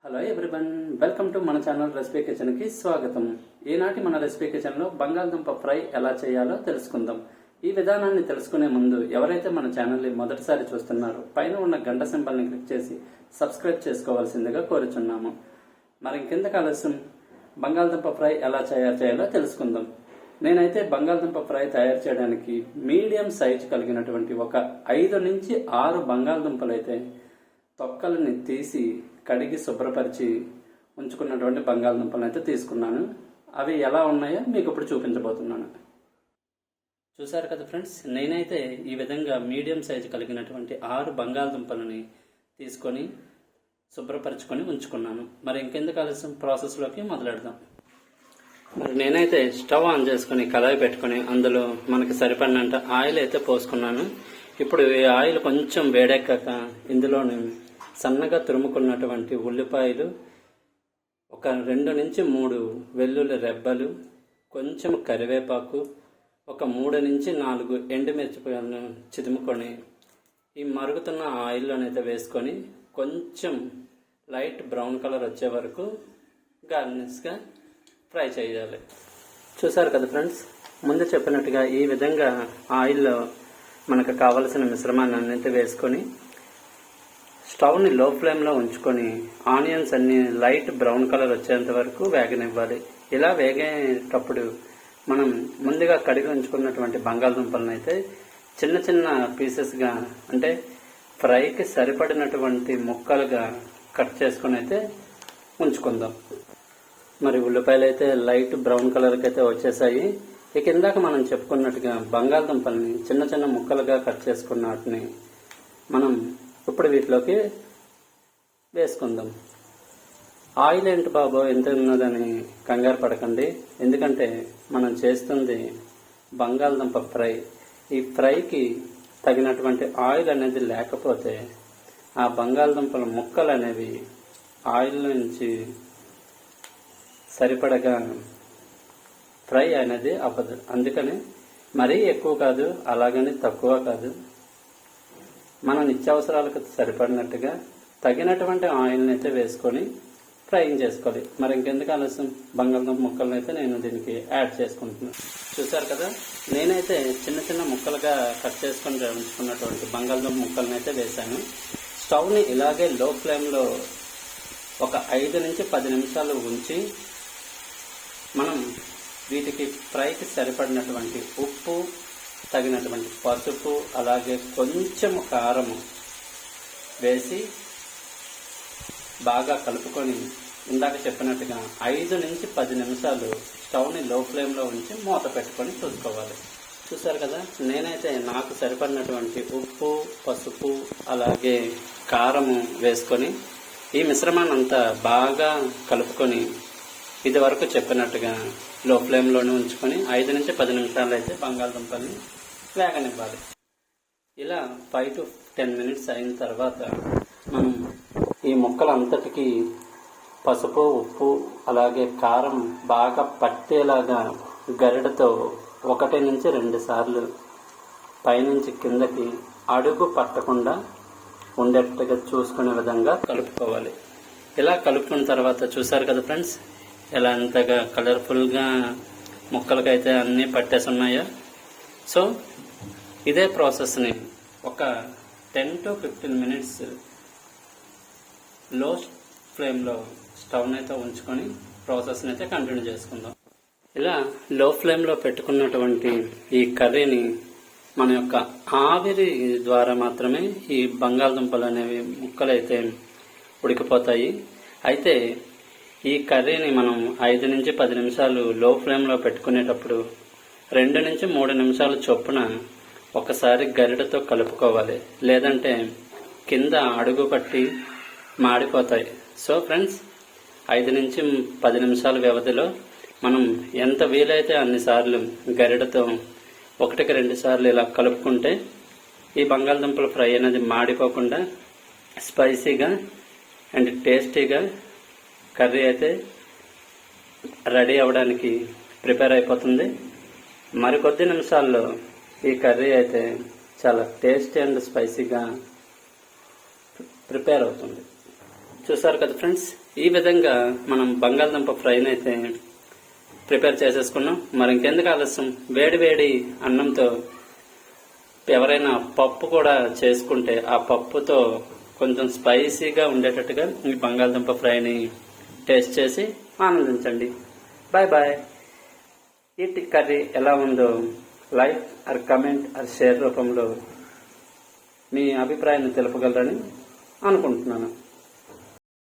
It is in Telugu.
హలో ఎవ్రీవన్, వెల్కమ్ టు మన ఛానల్ రెసిపీ కిచెన్ కి స్వాగతం. ఈనాటి మన రెసిపీ కిచెన్ లో బంగాళదుంప ఫ్రై ఎలా చేయాలో తెలుసుకుందాం. ఈ విధానాన్ని తెలుసుకునే ముందు ఎవరైతే మన ఛానల్ ని మొదటిసారి చూస్తున్నారో పైన ఉన్న గంట సింబల్ ని క్లిక్ చేసి సబ్స్క్రైబ్ చేసుకోవాల్సిందిగా కోరుచున్నాము. మరి ఇంకెందుకు ఆలస్యం, బంగాళదుంప ఫ్రై ఎలా చేయాలో తెలుసుకుందాం. నేనైతే బంగాళదుంప ఫ్రై తయారు చేయడానికి మీడియం సైజు కలిగినటువంటి ఒక 5 నుంచి 6 బంగాళదుంపలు అయితే తొక్కలని తీసి కడిగి శుభ్రపరిచి ఉంచుకున్నటువంటి బంగాళదుంపలను అయితే తీసుకున్నాను. అవి ఎలా ఉన్నాయో మీకు ఇప్పుడు చూపించబోతున్నాను. చూసారు కదా ఫ్రెండ్స్, నేనైతే ఈ విధంగా మీడియం సైజు కలిగినటువంటి 6 బంగాళదుంపలని తీసుకొని శుభ్రపరచుకొని ఉంచుకున్నాను. మరి ఇంకెందుకు ఆలస్యం, ప్రాసెస్లోకి మొదలెడదాం. మరి నేనైతే స్టవ్ ఆన్ చేసుకుని కడాయి పెట్టుకుని అందులో మనకి సరిపడినంత ఆయిల్ అయితే పోసుకున్నాను. ఇప్పుడు ఈ ఆయిల్ కొంచెం వేడెక్కాక ఇందులోని సన్నగా తురుముకున్నటువంటి ఉల్లిపాయలు, ఒక 2 నుంచి 3 వెల్లుల్లి రెబ్బలు, కొంచెం కరివేపాకు, ఒక 3 నుంచి 4 ఎండుమిరపకాయలను చిదుముకొని ఈ మరుగుతున్న ఆయిల్లోనైతే వేసుకొని కొంచెం లైట్ బ్రౌన్ కలర్ వచ్చే వరకు గార్నిష్గా ఫ్రై చేయాలి. చూసారు కదా ఫ్రెండ్స్, ముందు చెప్పినట్టుగా ఈ విధంగా ఆయిల్లో మనకు కావలసిన మిశ్రమాన్ని అన్నిటి వేసుకొని స్టవ్ని లో ఫ్లేమ్లో ఉంచుకొని ఆనియన్స్ అన్ని లైట్ బ్రౌన్ కలర్ వచ్చేంత వరకు వేగనివ్వాలి. ఇలా వేగేటప్పుడు మనం ముందుగా కడిగి ఉంచుకున్నటువంటి బంగాళదుంపలను అయితే చిన్న చిన్న పీసెస్గా, అంటే ఫ్రైకి సరిపడినటువంటి ముక్కలుగా కట్ చేసుకొని అయితే ఉంచుకుందాం. మరి ఉల్లిపాయలు అయితే లైట్ బ్రౌన్ కలర్కి అయితే వచ్చేసాయి. ఇక ఇందాక మనం చెప్పుకున్నట్టుగా బంగాళదుంపల్ని చిన్న చిన్న ముక్కలుగా కట్ చేసుకున్న వాటిని మనం ఇప్పుడు వీటిలోకి వేసుకుందాం. ఆయిల్ ఏంటి బాబో ఎంత ఉన్నదని కంగారు పడకండి, ఎందుకంటే మనం చేస్తుంది బంగాళదుంప ఫ్రై. ఈ ఫ్రైకి తగినటువంటి ఆయిల్ అనేది లేకపోతే ఆ బంగాళదుంపల ముక్కలు అనేవి ఆయిల్ నుంచి సరిపడగా ఫ్రై అనేది అవ్వదు. అందుకని మరీ ఎక్కువ కాదు, అలాగని తక్కువ కాదు, మన నిత్యావసరాలకు సరిపడినట్టుగా తగినటువంటి ఆయిల్ని అయితే వేసుకొని ఫ్రైయింగ్ చేసుకోవాలి. మరి ఇంకెందుకు ఆలస్యం, బంగాళదుంప ముక్కలను అయితే నేను దీనికి యాడ్ చేసుకుంటున్నాను. చూసారు కదా, నేనైతే చిన్న చిన్న ముక్కలుగా కట్ చేసుకొని ఉంచుకున్నటువంటి బంగాళదుంప ముక్కలను అయితే వేశాను. స్టవ్ని ఇలాగే లో ఫ్లేమ్లో ఒక 5 నుంచి 10 నిమిషాలు ఉంచి మనం వీటికి ఫ్రైకి సరిపడినటువంటి ఉప్పు, తగినటువంటి పసుపు, అలాగే కొంచెం కారము వేసి బాగా కలుపుకొని ఇందాక చెప్పినట్టుగా 5 నుంచి 10 నిమిషాలు స్టవ్ని లో ఫ్లేమ్లో ఉంచి మూత పెట్టుకొని చూసుకోవాలి. చూసారు కదా, నేనైతే నాకు సరిపడినటువంటి ఉప్పు, పసుపు, అలాగే కారము వేసుకొని ఈ మిశ్రమాన్ని అంతా బాగా కలుపుకొని ఇది వరకు చెప్పినట్టుగా లో ఫ్లేమ్లోనే ఉంచుకొని 5 నుంచి 10 నిమిషాలు అయితే బంగాళదుంపల్ని వేగనివ్వాలి. ఇలా 5 to 10 మినిట్స్ అయిన తర్వాత మనం ఈ ముక్కలంతటికి పసుపు, ఉప్పు, అలాగే కారం బాగా పట్టేలాగా గరిటతో 1 నుంచి 2 సార్లు పైనుంచి కిందకి అడుగు పట్టకుండా ఉండేట్టుగా చూసుకునే విధంగా కలుపుకోవాలి. ఇలా కలుపుకున్న తర్వాత చూసారు కదా ఫ్రెండ్స్, ఎలా అంతగా కలర్ఫుల్గా ముక్కలకైతే అన్నీ పట్టేసి ఉన్నాయో. సో ఇదే ప్రాసెస్ని ఒక 10 to 15 మినిట్స్ లో ఫ్లేమ్లో స్టవ్ని అయితే ఉంచుకొని ప్రాసెస్ని అయితే కంటిన్యూ చేసుకుందాం. ఇలా లో ఫ్లేమ్లో పెట్టుకున్నటువంటి ఈ కర్రీని మన యొక్క ఆవిరి ద్వారా మాత్రమే ఈ బంగాళదుంపలు అనేవి ముక్కలైతే ఉడికిపోతాయి. అయితే ఈ కర్రీని మనం 5 నుంచి 10 నిమిషాలు లో ఫ్లేమ్లో పెట్టుకునేటప్పుడు 2 నుంచి 3 నిమిషాల చొప్పున ఒకసారి గరిటతో కలుపుకోవాలి, లేదంటే కింద అడుగు పట్టి మాడిపోతాయి. సో ఫ్రెండ్స్, 5 నుంచి 10 నిమిషాల వ్యవధిలో మనం ఎంత వీలైతే అన్నిసార్లు గరిటతో 1కి 2 సార్లు ఇలా కలుపుకుంటే ఈ బంగాళదుంపల ఫ్రై అనేది మాడిపోకుండా స్పైసీగా అండ్ టేస్టీగా కర్రీ అయితే రెడీ అవ్వడానికి ప్రిపేర్ అయిపోతుంది. మరికొద్ది నిమిషాల్లో ఈ కర్రీ అయితే చాలా టేస్టీ అండ్ స్పైసీగా ప్రిపేర్ అవుతుంది. చూసారు కదా ఫ్రెండ్స్, ఈ విధంగా మనం బంగాళదుంప ఫ్రైని అయితే ప్రిపేర్ చేసేసుకున్నాం. మరి ఇంకెందుకు ఆలస్యం, వేడి వేడి అన్నంతో ఎవరైనా పప్పు కూడా చేసుకుంటే ఆ పప్పుతో కొంచెం స్పైసీగా ఉండేటట్టుగా ఈ బంగాళదుంప ఫ్రైని టేస్ట్ చేసి ఆనందించండి. Bye bye. ఈ కర్రీ ఎలా ఉందో like or comment or share రూపంలో మీ అభిప్రాయాన్ని తెలుపగలరని అనుకుంటున్నాను.